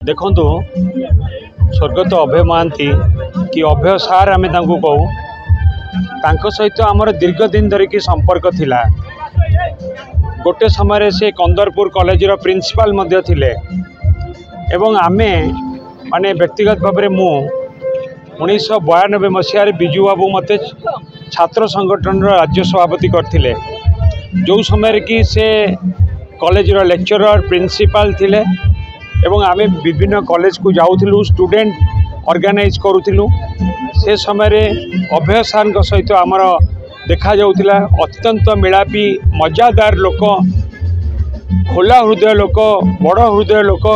देखु स्वर्गत अभय महांती कि अभय सार आम कहू सहित आमर दीर्घ दिन धरिकी संपर्क थिला। गोटे समय से कंदरपुर कॉलेज रो प्रिंसिपल थिले एवं आमे माने व्यक्तिगत भाव में मु 1992 मसीह बिजू बाबू मते छात्र संगठन राज्य सभापति करथिले। जो समय कि से कॉलेज रो लेक्चरर प्रिंसिपल थिले एवं आमे विभिन्न कॉलेज को जाऊथिलु, स्टूडेंट ऑर्गेनाइज करूथिलु। से समय अभय सार सहित आमर देखा जाउथिला। अत्यंत मिलापी मजादार लोक, खोला हृदय लोक, बड़ हृदय लोक।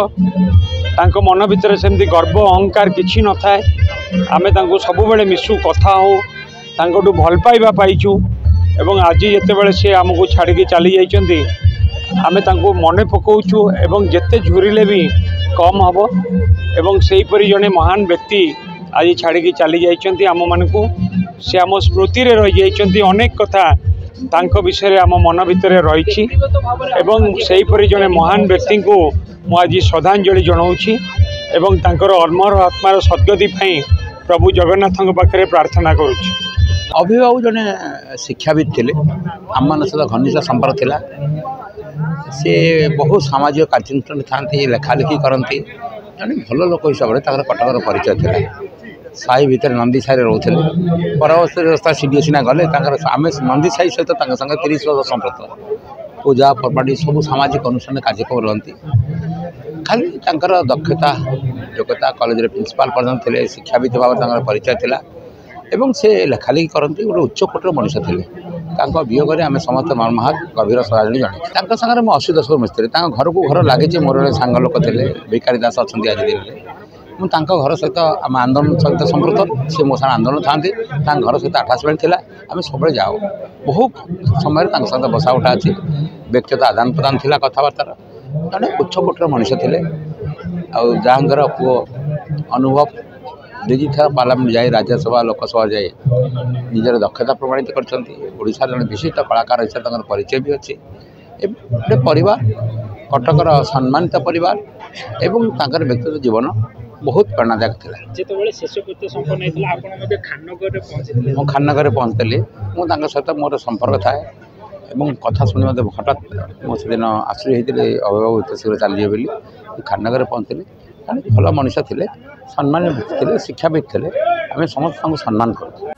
तांको मन भितर सेमती गर्व अहंकार किछि न थाए। आमे तांको सबुबेले मिसु, कथा हो, तांकोटू भल पाइबा पाइचु। एवं आज जेतेबेले से आमको छाड़िकी चली जाइछन्ती आमे तांको मने पकाउछु एवं जेते झुरिले भी कम हबो। एवं सेही परि जने महान व्यक्ति आज छाड़िकी चली जाइछन्ती आम मानकू। से आम स्मृति रे रहि जाइछन्ती। अनेक कथा तांको विषय आम मन भितर रही एवं सेही परि जने महान व्यक्ति को मु आज श्रद्धांजलि जनाऊँगी एवं तांकर अमर आत्मार सद्गति पाई प्रभु जगन्नाथ पाखे प्रार्थना करुच्ची। अभिभावक जने शिक्षाविद थे, आम मान सहित घनिष्ठ संपर्क थिला। से बहु सामाजिक कार्यानुष्ठान था, लेखालेखि करती जन भल लोक हिसाब से कटकर परिचय था। साई भितर नंदी साई रोते परवर्ती रास्ता सीडी सीना गले आम नंदी साई सहित 30 वर्ष संपर्क। पूजा पर्वाणी सब सामाजिक अनुष्ठान कार्यक्रम रहती। खाली दक्षता योग्यता कॉलेज प्रिंसिपाल पर्यटन थे, शिक्षाविद भाव परिचय था एवं से लेखालेखि करती गोटे उच्चकोटर मनुष्य थे। वियोग में आम समस्त मर्माहत गभीर श्रद्धांजलि जन सागर मुझे 80 दशक मिस्त्री घर को घर लगे। मोर सांग लोक थे भिकारी दास अच्छा आज दिन में घर सहित आम आंदोलन सहित संपृक्त। सी मो साथ आंदोलन था घर सहित आटाचमेंट था। आम सब जाओ बहुत समय सहित बसा उठा अच्छी व्यक्तिगत आदान प्रदान था कथबार्तार। जड़े उच्चकोटर मनुष्य थे जहाँकर पुओ अनुभव 2 थर पार्लियामेंट जाए, राज्यसभा लोकसभा जाए निजर दक्षता प्रमाणित करशा जन विशिष्ट कलाकार हिसाब से परिचय भी अच्छी। गोटे परिवार कटकर सम्मानित परिवार एवं तांकर व्यक्तिगत जीवन बहुत प्रेरणादायक था। मो खाननगर पहुँचली मुझे सहित मोर संपर्क थाए एवं कथा शुणी मत हठात मुझे दिन आश्चर्य होते अभिभावक एत शीघ्र चलीजे बोली। खाननगर पहुँचली भल मनुष्य थे, सम्मानित व्यक्ति थे, शिक्षाविद थे। आम समस्त सम्मान करूँ।